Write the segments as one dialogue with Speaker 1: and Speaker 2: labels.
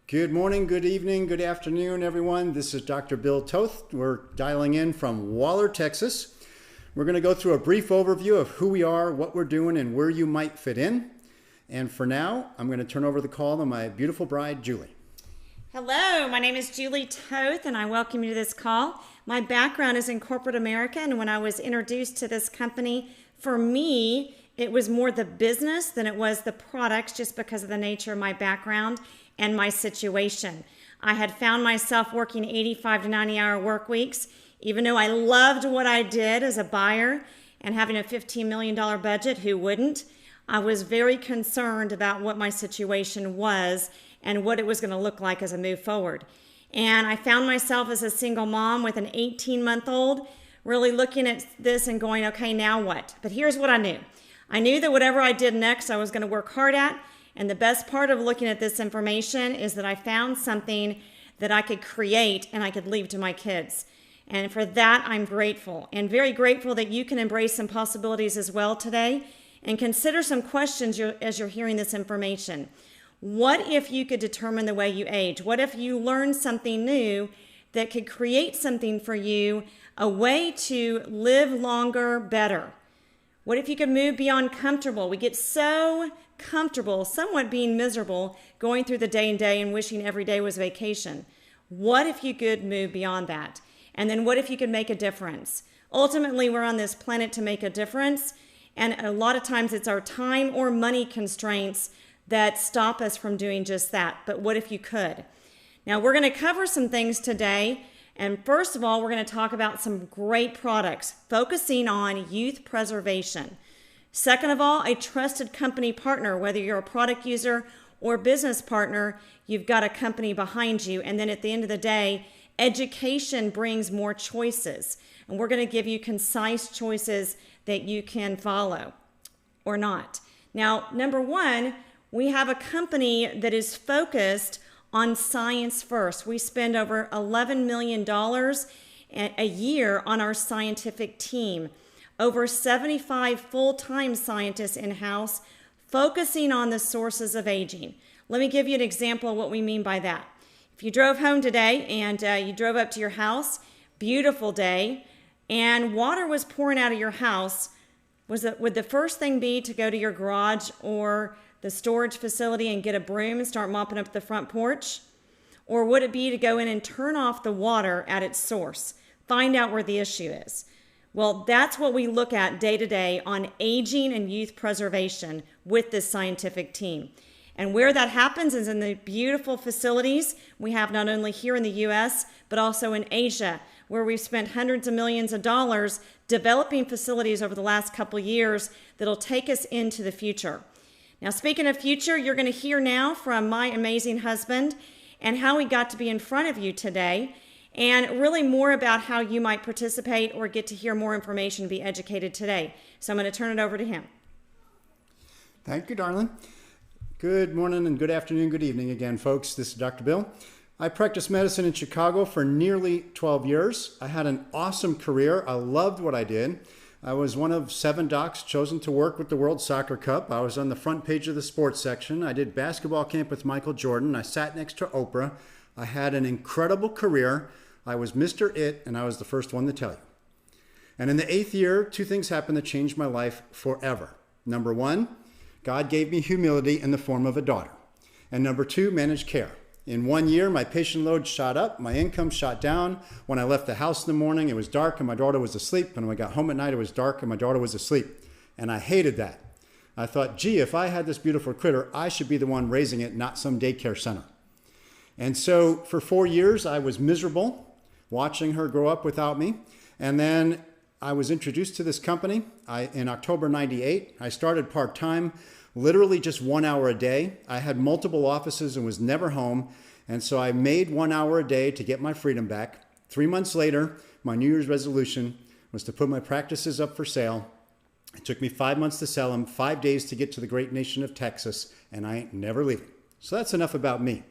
Speaker 1: Good morning, good evening, good afternoon, everyone. This is Dr. Bill Toth. We're dialing in from Waller, Texas. We're going to go through a brief overview of who we are, what we're doing, and where you might fit in. And for now, I'm going to turn over the call to my beautiful bride, Julie.
Speaker 2: Hello, my name is Julie Toth, and I welcome you to this call. My background is in corporate America, and when I was introduced to this company, for me, it was more the business than it was the products, just because of the nature of my background and my situation. I had found myself working 85 to 90-hour work weeks, even though I loved what I did as a buyer and having a $15 million budget. Who wouldn't? I was very concerned about what my situation was and what it was going to look like as I move forward. And I found myself as a single mom with an 18-month-old, really looking at this and going, okay, now what? But here's what I knew. I knew that whatever I did next, I was going to work hard at. And the best part of looking at this information is that I found something that I could create and I could leave to my kids. And for that, I'm grateful, and very grateful that you can embrace some possibilities as well today and consider some questions as you're hearing this information. What if you could determine the way you age? What if you learned something new that could create something for you, a way to live longer, better? What if you could move beyond comfortable? We get so comfortable, somewhat being miserable, going through the day and wishing every day was vacation. What if you could move beyond that? And then what if you could make a difference? Ultimately, we're on this planet to make a difference, and a lot of times it's our time or money constraints that stop us from doing just that. But what if you could? Now, we're going to cover some things today. And first of all, we're going to talk about some great products focusing on youth preservation. Second of all, a trusted company partner. Whether you're a product user or business partner, you've got a company behind you. And then at the end of the day, education brings more choices. And we're going to give you concise choices that you can follow or not. Now, number one, we have a company that is focused on science first. We spend over $11 million a year on our scientific team. Over 75 full-time scientists in-house focusing on the sources of aging. Let me give you an example of what we mean by that. If you drove home today and you drove up to your house, beautiful day, and water was pouring out of your house, would the first thing be to go to your garage or the storage facility and get a broom and start mopping up the front porch? Or would it be to go in and turn off the water at its source, find out where the issue is? Well, that's what we look at day to day on aging and youth preservation with this scientific team. And where that happens is in the beautiful facilities we have not only here in the U.S., but also in Asia, where we've spent hundreds of millions of dollars developing facilities over the last couple of years that'll take us into the future. Now, speaking of future, you're going to hear now from my amazing husband and how he got to be in front of you today, and really more about how you might participate or get to hear more information, be educated today. So I'm going to turn it over to him.
Speaker 1: Thank you, darling. Good morning and good afternoon, good evening again, folks. This is Dr. Bill. I practiced medicine in Chicago for nearly 12 years. I had an awesome career. I loved what I did. I was one of 7 docs chosen to work with the World Soccer Cup. I was on the front page of the sports section. I did basketball camp with Michael Jordan. I sat next to Oprah. I had an incredible career. I was Mr. It, and I was the first one to tell you. And in the 8th year, 2 things happened that changed my life forever. Number 1, God gave me humility in the form of a daughter. And number 2, managed care. In 1 year, my patient load shot up, my income shot down. When I left the house in the morning, it was dark and my daughter was asleep. And when I got home at night, it was dark and my daughter was asleep. And I hated that. I thought, gee, if I had this beautiful critter, I should be the one raising it, not some daycare center. And so for 4 years, I was miserable watching her grow up without me. And then I was introduced to this company in October 98. I started part-time, literally just 1 hour a day. I had multiple offices and was never home. And so I made 1 hour a day to get my freedom back. 3 months later, my New Year's resolution was to put my practices up for sale. It took me 5 months to sell them, 5 days to get to the great nation of Texas, and I ain't never leaving. So that's enough about me.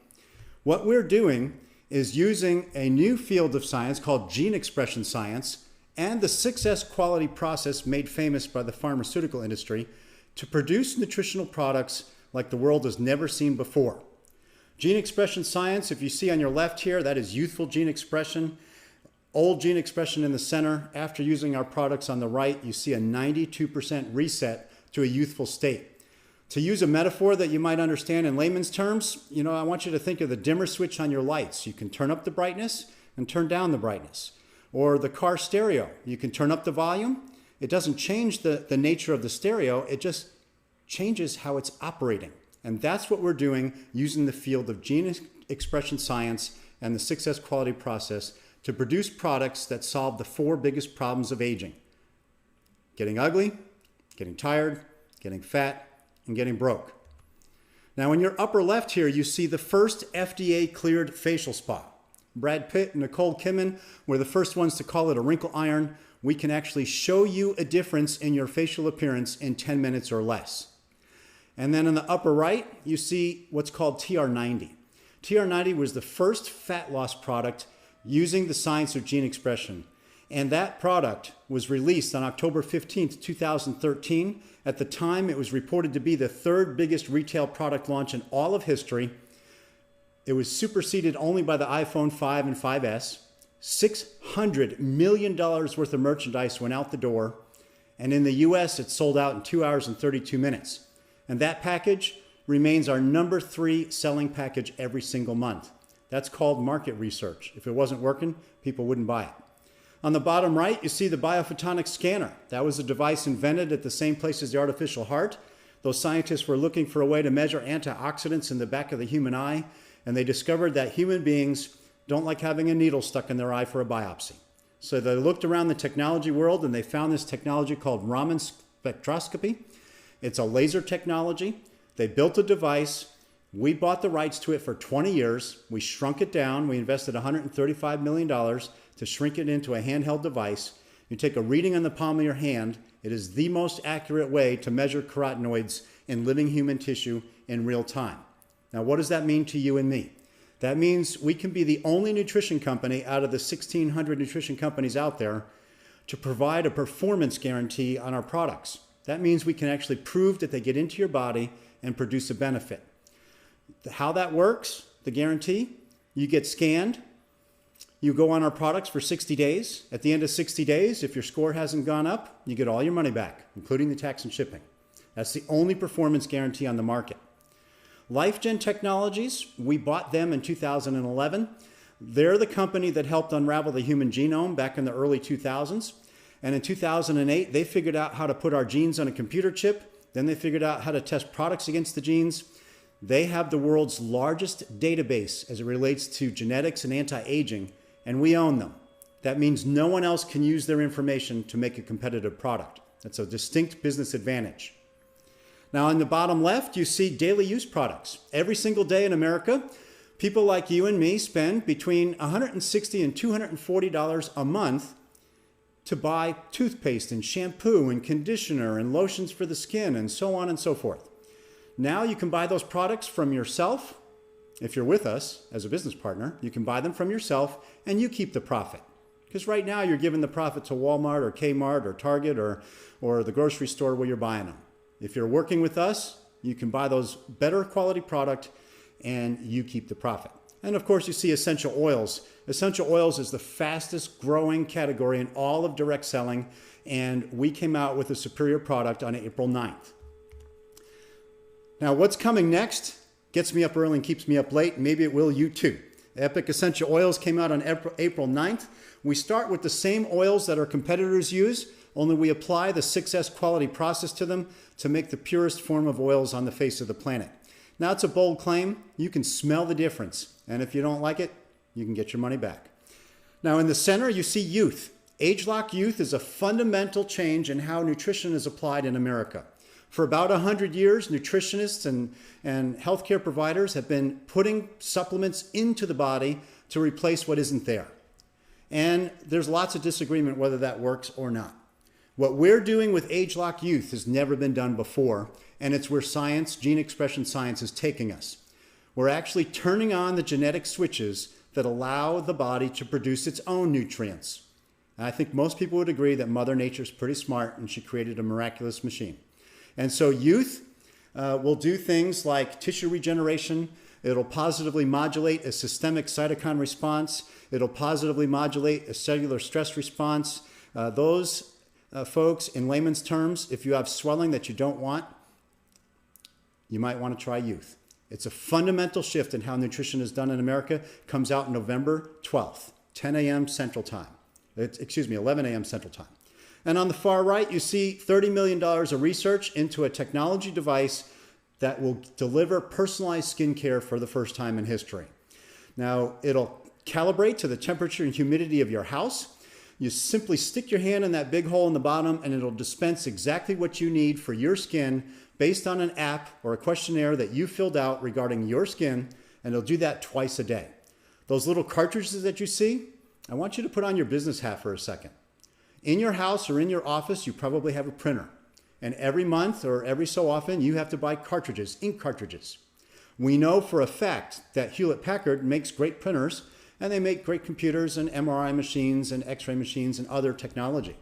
Speaker 1: What we're doing is using a new field of science called gene expression science and the 6S quality process made famous by the pharmaceutical industry to produce nutritional products like the world has never seen before. Gene expression science, if you see on your left here, that is youthful gene expression. Old gene expression in the center. After using our products on the right, you see a 92% reset to a youthful state. To use a metaphor that you might understand in layman's terms, I want you to think of the dimmer switch on your lights. You can turn up the brightness and turn down the brightness. Or the car stereo. You can turn up the volume. It doesn't change the nature of the stereo. It just changes how it's operating. And that's what we're doing using the field of gene expression science and the 6S quality process to produce products that solve the 4 biggest problems of aging: getting ugly, getting tired, getting fat, and getting broke. Now in your upper left here, you see the first FDA cleared facial spa. Brad Pitt and Nicole Kidman were the first ones to call it a wrinkle iron. We can actually show you a difference in your facial appearance in 10 minutes or less. And then in the upper right, you see what's called TR90. TR90 was the first fat loss product using the science of gene expression. And that product was released on October 15th, 2013. At the time, it was reported to be the 3rd biggest retail product launch in all of history. It was superseded only by the iPhone 5 and 5S. $600 million worth of merchandise went out the door. And in the US, it sold out in 2 hours and 32 minutes. And that package remains our number 3 selling package every single month. That's called market research. If it wasn't working, people wouldn't buy it. On the bottom right, you see the biophotonic scanner. That was a device invented at the same place as the artificial heart. Those scientists were looking for a way to measure antioxidants in the back of the human eye, and they discovered that human beings don't like having a needle stuck in their eye for a biopsy. So they looked around the technology world and they found this technology called Raman spectroscopy. It's a laser technology. They built a device. We bought the rights to it for 20 years. We shrunk it down. We invested $135 million to shrink it into a handheld device. You take a reading on the palm of your hand. It is the most accurate way to measure carotenoids in living human tissue in real time. Now, what does that mean to you and me? That means we can be the only nutrition company out of the 1,600 nutrition companies out there to provide a performance guarantee on our products. That means we can actually prove that they get into your body and produce a benefit. How that works, the guarantee, you get scanned, you go on our products for 60 days. At the end of 60 days, if your score hasn't gone up, you get all your money back, including the tax and shipping. That's the only performance guarantee on the market. LifeGen Technologies, we bought them in 2011. They're the company that helped unravel the human genome back in the early 2000s. And in 2008, they figured out how to put our genes on a computer chip. Then they figured out how to test products against the genes. They have the world's largest database as it relates to genetics and anti-aging, and we own them. That means no one else can use their information to make a competitive product. That's a distinct business advantage. Now, in the bottom left, you see daily use products. Every single day in America, people like you and me spend between $160 and $240 a month to buy toothpaste and shampoo and conditioner and lotions for the skin and so on and so forth. Now you can buy those products from yourself. If you're with us as a business partner, you can buy them from yourself and you keep the profit. Because right now you're giving the profit to Walmart or Kmart or Target or the grocery store where you're buying them. If you're working with us, you can buy those better quality product and you keep the profit. And of course you see essential oils. Essential oils is the fastest growing category in all of direct selling, and we came out with a superior product on April 9th. Now what's coming next gets me up early and keeps me up late. Maybe it will you too. Epic Essential Oils came out on April 9th. We start with the same oils that our competitors use, only we apply the 6S quality process to them to make the purest form of oils on the face of the planet. Now it's a bold claim. You can smell the difference. And if you don't like it, you can get your money back. Now in the center, you see youth. Age-lock youth is a fundamental change in how nutrition is applied in America. For about 100 years, nutritionists and healthcare providers have been putting supplements into the body to replace what isn't there. And there's lots of disagreement whether that works or not. What we're doing with age-lock youth has never been done before, and it's where science, gene expression science, is taking us. We're actually turning on the genetic switches that allow the body to produce its own nutrients. And I think most people would agree that Mother Nature's pretty smart and she created a miraculous machine. And so youth will do things like tissue regeneration, It'll positively modulate a systemic cytokine response. It'll positively modulate a cellular stress response. Folks, in layman's terms, if you have swelling that you don't want, you might want to try Youth. It's a fundamental shift in how nutrition is done in America. Comes out November 12th, 10 a.m. Central Time. 11 a.m. Central Time. And on the far right, you see $30 million of research into a technology device that will deliver personalized skincare for the first time in history. Now, it'll calibrate to the temperature and humidity of your house. You simply stick your hand in that big hole in the bottom and it'll dispense exactly what you need for your skin based on an app or a questionnaire that you filled out regarding your skin, and it'll do that twice a day. Those little cartridges that you see, I want you to put on your business hat for a second. In your house or in your office, you probably have a printer. And every month or every so often, you have to buy cartridges, ink cartridges. We know for a fact that Hewlett-Packard makes great printers, and they make great computers and MRI machines and X-ray machines and other technology.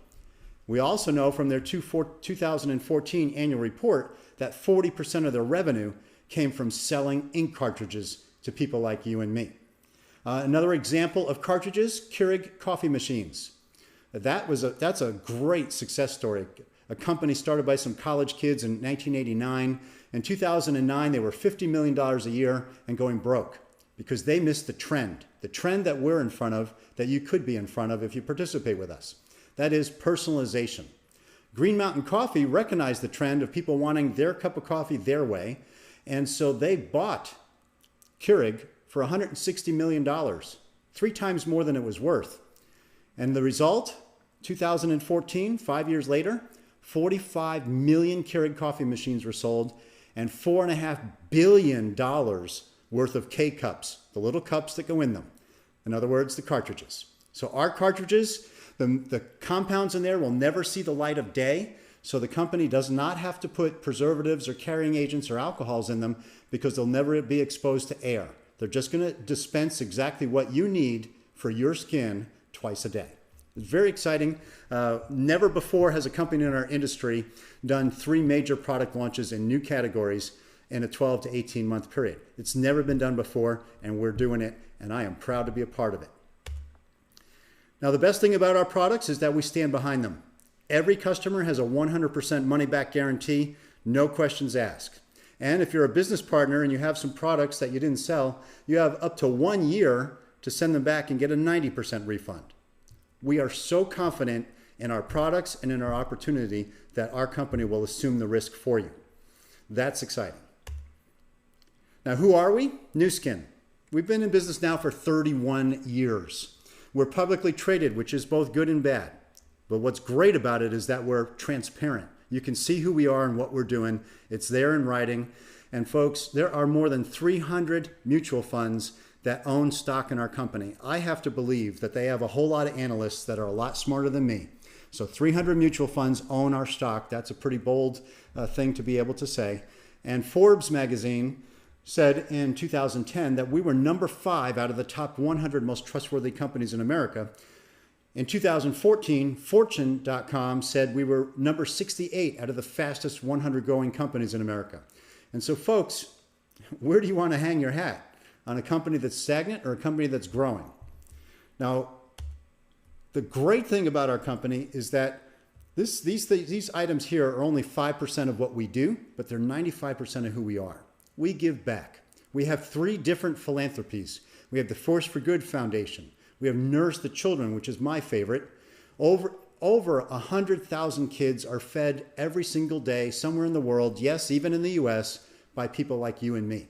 Speaker 1: We also know from their 2014 annual report that 40% of their revenue came from selling ink cartridges to people like you and me. Another example of cartridges, Keurig coffee machines. That's a great success story. A company started by some college kids in 1989. In 2009, they were $50 million a year and going broke because they missed the trend that we're in front of, that you could be in front of if you participate with us. That is personalization. Green Mountain Coffee recognized the trend of people wanting their cup of coffee their way, and so they bought Keurig for $160 million, 3 times more than it was worth. And the result, 2014, 5 years later, 45 million Keurig coffee machines were sold and $4.5 billion worth of K-cups, the little cups that go in them. In other words, the cartridges. So our cartridges, the compounds in there will never see the light of day, so the company does not have to put preservatives or carrying agents or alcohols in them because they'll never be exposed to air. They're just going to dispense exactly what you need for your skin twice a day. It's very exciting. Never before has a company in our industry done 3 major product launches in new categories in a 12 to 18 month period. It's never been done before, and we're doing it, and I am proud to be a part of it. Now, the best thing about our products is that we stand behind them. Every customer has a 100% money-back guarantee, no questions asked. And if you're a business partner and you have some products that you didn't sell, you have up to 1 year to send them back and get a 90% refund. We are so confident in our products and in our opportunity that our company will assume the risk for you. That's exciting. Now, who are we? Nu Skin. We've been in business now for 31 years. We're publicly traded, which is both good and bad. But what's great about it is that we're transparent. You can see who we are and what we're doing. It's there in writing. And folks, there are more than 300 mutual funds that own stock in our company. I have to believe that they have a whole lot of analysts that are a lot smarter than me. So 300 mutual funds own our stock. That's a pretty bold thing to be able to say. And Forbes magazine said in 2010 that we were number 5 out of the top 100 most trustworthy companies in America. In 2014, Fortune.com said we were number 68 out of the fastest 100 growing companies in America. And so folks, where do you want to hang your hat? On a company that's stagnant or a company that's growing? Now, the great thing about our company is that these items here are only 5% of what we do, but they're 95% of who we are. We give back. We have 3 different philanthropies. We have the Force for Good Foundation. We have Nourish the Children, which is my favorite. Over 100,000 kids are fed every single day somewhere in the world, yes, even in the US, by people like you and me.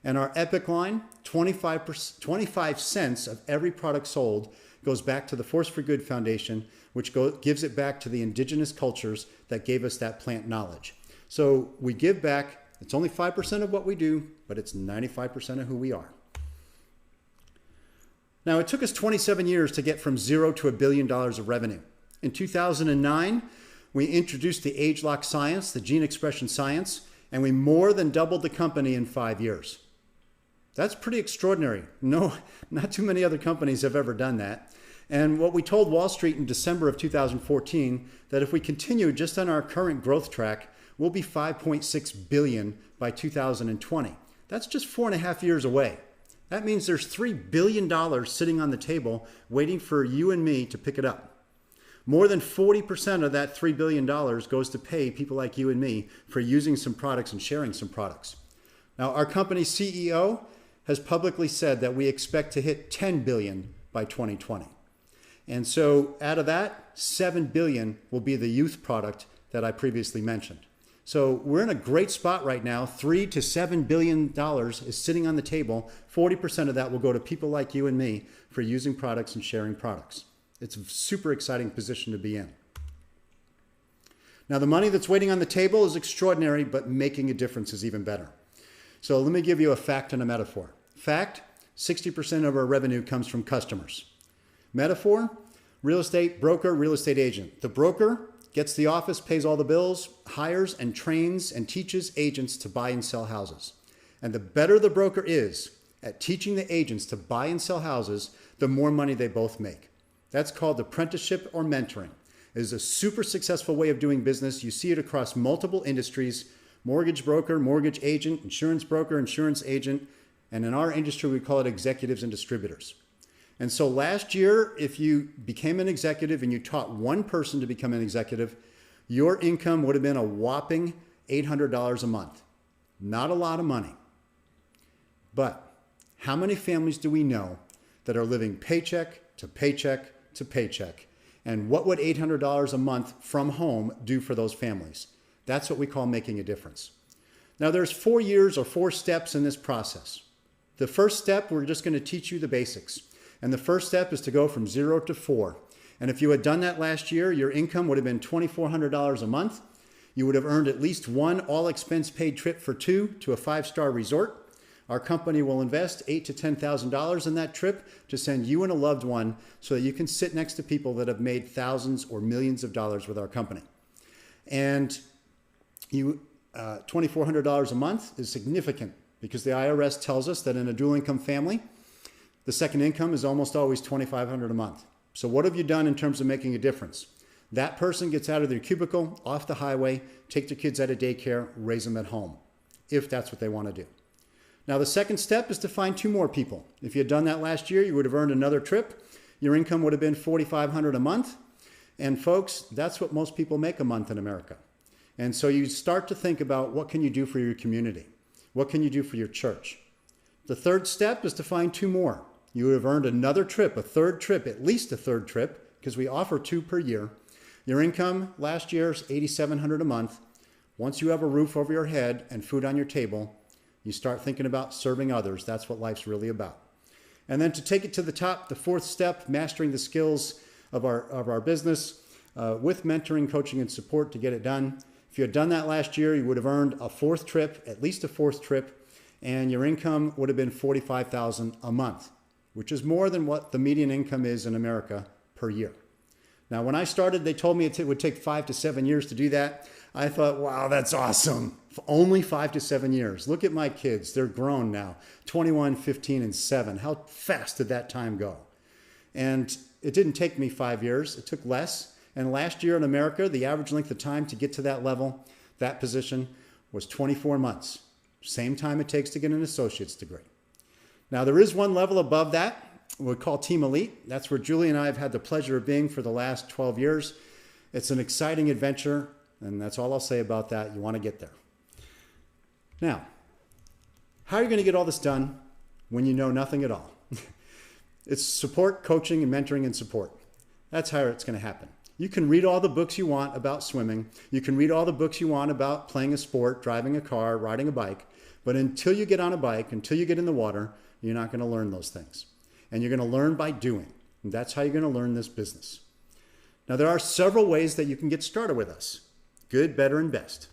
Speaker 1: And our Epic line, 25 cents of every product sold goes back to the Force for Good Foundation, which gives it back to the indigenous cultures that gave us that plant knowledge. So we give back. It's only 5% of what we do, but it's 95% of who we are. Now, it took us 27 years to get from 0 to $1 billion of revenue. In 2009, we introduced the age-lock science, the gene expression science, and we more than doubled the company in 5 years. That's pretty extraordinary. No, not too many other companies have ever done that. And what we told Wall Street in December of 2014, that if we continue just on our current growth track, we'll be $5.6 billion by 2020. That's just 4.5 years away. That means there's $3 billion sitting on the table waiting for you and me to pick it up. More than 40% of that $3 billion goes to pay people like you and me for using some products and sharing some products. Now, our company's CEO has publicly said that we expect to hit 10 billion by 2020. And so out of that, 7 billion will be the youth product that I previously mentioned. So we're in a great spot right now. $3 to $7 billion is sitting on the table. 40% of that will go to people like you and me for using products and sharing products. It's a super exciting position to be in. Now, the money that's waiting on the table is extraordinary, but making a difference is even better. So let me give you a fact and a metaphor. Fact, 60% of our revenue comes from customers. Metaphor, real estate broker, real estate agent. The broker gets the office, pays all the bills, hires and trains and teaches agents to buy and sell houses. And the better the broker is at teaching the agents to buy and sell houses, the more money they both make. That's called apprenticeship or mentoring. It is a super successful way of doing business. You see it across multiple industries: mortgage broker, mortgage agent, insurance broker, insurance agent, and in our industry, we call it executives and distributors. And so last year, if you became an executive and you taught one person to become an executive, your income would have been a whopping $800 a month. Not a lot of money. But how many families do we know that are living paycheck to paycheck to paycheck? And what would $800 a month from home do for those families? That's what we call making a difference. Now, there's 4 years or 4 steps in this process. The first step, we're just going to teach you the basics. And the first step is to go from 0 to 4. And if you had done that last year, your income would have been $2,400 a month. You would have earned at least one all-expense-paid trip for 2 to a 5-star resort. Our company will invest $8,000 to $10,000 in that trip to send you and a loved one so that you can sit next to people that have made thousands or millions of dollars with our company. And $2,400 a month is significant because the IRS tells us that in a dual income family, the second income is almost always $2,500 a month. So what have you done in terms of making a difference? That person gets out of their cubicle, off the highway, take their kids out of daycare, raise them at home, if that's what they want to do. Now, the second step is to find 2 more people. If you had done that last year, you would have earned another trip. Your income would have been $4,500 a month. And folks, that's what most people make a month in America. And so you start to think about, what can you do for your community? What can you do for your church? The third step is to find 2 more. You would have earned another trip, a third trip, at least a third trip, because we offer 2 per year. Your income last year is $8,700 a month. Once you have a roof over your head and food on your table, you start thinking about serving others. That's what life's really about. And then to take it to the top, the 4th step, mastering the skills of our business with mentoring, coaching, and support to get it done. If you had done that last year, you would have earned a 4th trip, at least a 4th trip, and your income would have been $45,000 a month, which is more than what the median income is in America per year. Now, when I started, they told me it would take 5 to 7 years to do that. I thought, wow, that's awesome. Only 5 to 7 years. Look at my kids. They're grown now, 21, 15, and 7. How fast did that time go? And it didn't take me 5 years. It took less. And last year in America, the average length of time to get to that level, that position, was 24 months. Same time it takes to get an associate's degree. Now, there is one level above that we call Team Elite. That's where Julie and I have had the pleasure of being for the last 12 years. It's an exciting adventure, and that's all I'll say about that. You want to get there. Now, how are you going to get all this done when you know nothing at all? It's support, coaching, and mentoring and support. That's how it's going to happen. You can read all the books you want about swimming. You can read all the books you want about playing a sport, driving a car, riding a bike. But until you get on a bike, until you get in the water, you're not going to learn those things. And you're going to learn by doing. And that's how you're going to learn this business. Now, there are several ways that you can get started with us. Good, better, and best.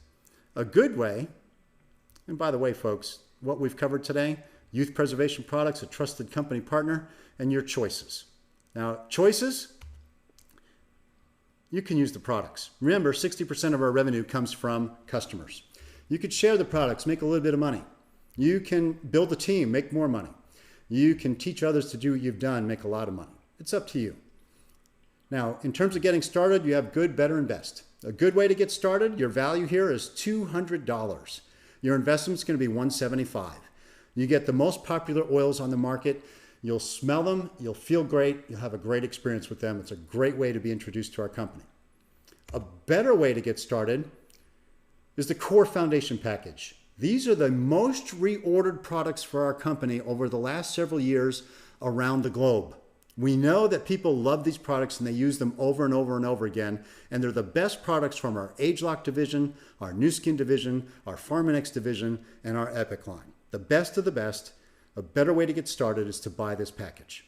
Speaker 1: A good way, and by the way, folks, what we've covered today, youth preservation products, a trusted company partner, and your choices. Now, choices, you can use the products. Remember, 60% of our revenue comes from customers. You could share the products, make a little bit of money. You can build a team, make more money. You can teach others to do what you've done, make a lot of money. It's up to you. Now, in terms of getting started, you have good, better, and best. A good way to get started, your value here is $200. Your investment's going to be $175. You get the most popular oils on the market. You'll smell them, you'll feel great, you'll have a great experience with them. It's a great way to be introduced to our company. A better way to get started is the Core Foundation Package. These are the most reordered products for our company over the last several years around the globe. We know that people love these products and they use them over and over and over again, and they're the best products from our ageLOC division, our Nu Skin division, our PharmaNex division, and our Epic line. The best of the best. A better way to get started is to buy this package.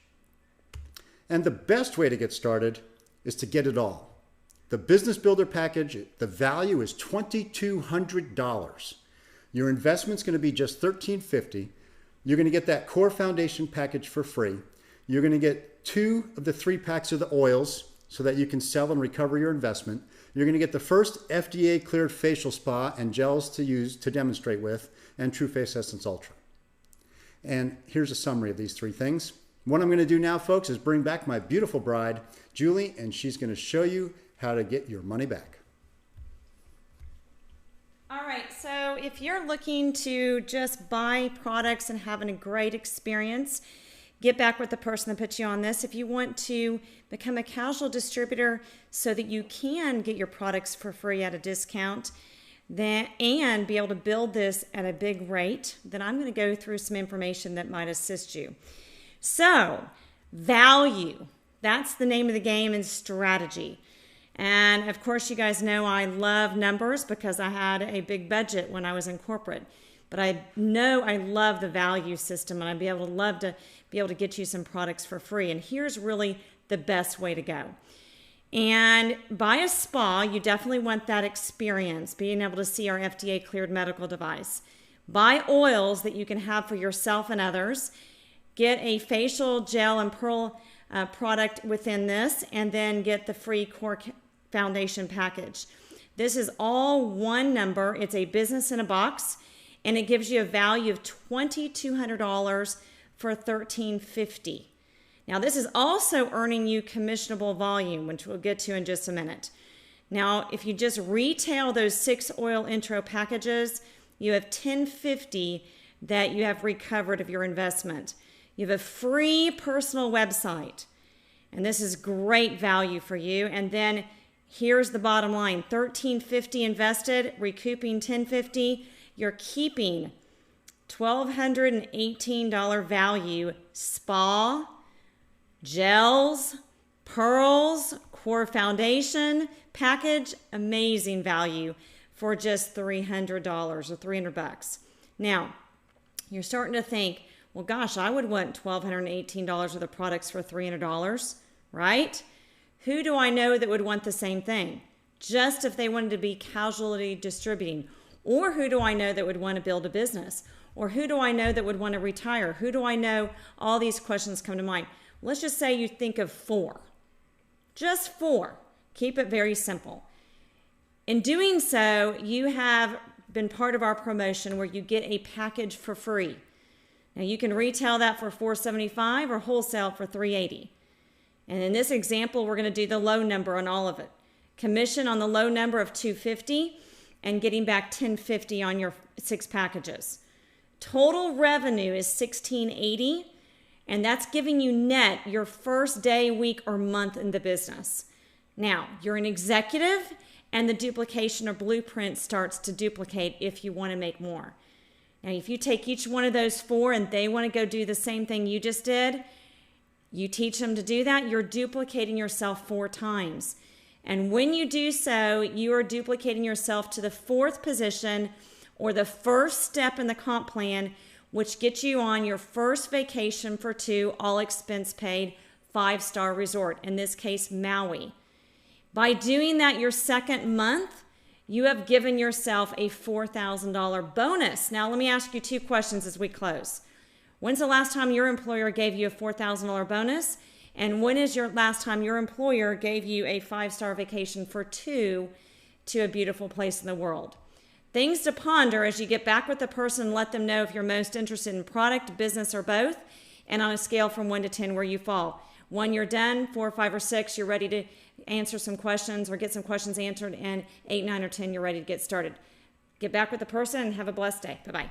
Speaker 1: And the best way to get started is to get it all. The Business Builder package, the value is $2,200. Your investment's going to be just $1,350. You're going to get that Core Foundation package for free. You're going to get 2 of the 3 packs of the oils so that you can sell and recover your investment. You're going to get the first FDA cleared facial spa and gels to use to demonstrate with, and True Face Essence Ultra. And here's a summary of these 3 things. What I'm going to do now, folks, is bring back my beautiful bride, Julie, and she's going to show you how to get your money back.
Speaker 2: All right, so if you're looking to just buy products and having a great experience, get back with the person that put you on this. If you want to become a casual distributor so that you can get your products for free at a discount, and be able to build this at a big rate, then I'm going to go through some information that might assist you. So, value. That's the name of the game, and strategy. And of course, you guys know I love numbers because I had a big budget when I was in corporate. But I know I love the value system, and I'd love to be able to get you some products for free. And here's really the best way to go. And buy a spa, you definitely want that experience, being able to see our FDA cleared medical device. Buy oils that you can have for yourself and others. Get a facial gel and pearl product within this, and then get the free Core Foundation package. This is all one number. It's a business in a box, and it gives you a value of $2,200 for $1,350. Now, this is also earning you commissionable volume, which we'll get to in just a minute. Now, if you just retail those 6 oil intro packages, you have $1,050 that you have recovered of your investment. You have a free personal website, and this is great value for you. And then here's the bottom line: $1,350 invested, recouping $1,050. You're keeping $1,218 value spa, gels, pearls, Core Foundation package, amazing value for just $300 or $300. Now, you're starting to think, well, gosh, I would want $1,218 worth of products for $300, right? Who do I know that would want the same thing? Just if they wanted to be casually distributing. Or who do I know that would want to build a business? Or who do I know that would want to retire? Who do I know? All these questions come to mind. Let's just say you think of 4. Just 4. Keep it very simple. In doing so, you have been part of our promotion where you get a package for free. Now, you can retail that for $475 or wholesale for $380. And in this example, we're going to do the low number on all of it. Commission on the low number of $250 and getting back $1050 on your 6 packages. Total revenue is $1680, and that's giving you net your first day, week, or month in the business. Now, you're an executive, and the duplication or blueprint starts to duplicate if you want to make more. Now, if you take each one of those 4 and they want to go do the same thing you just did, you teach them to do that, you're duplicating yourself 4 times. And when you do so, you are duplicating yourself to the 4th position or the first step in the comp plan, which gets you on your first vacation for 2, all expense paid, 5-star resort, in this case, Maui. By doing that your 2nd month, you have given yourself a $4,000 bonus. Now, let me ask you 2 questions as we close. When's the last time your employer gave you a $4,000 bonus? And when is your last time your employer gave you a 5-star vacation for 2 to a beautiful place in the world? Things to ponder as you get back with the person, let them know if you're most interested in product, business, or both, and on a scale from 1 to 10 where you fall. 1, you're done. 4, 5, or 6, you're ready to answer some questions or get some questions answered, and 8, 9, or 10, you're ready to get started. Get back with the person and have a blessed day. Bye-bye.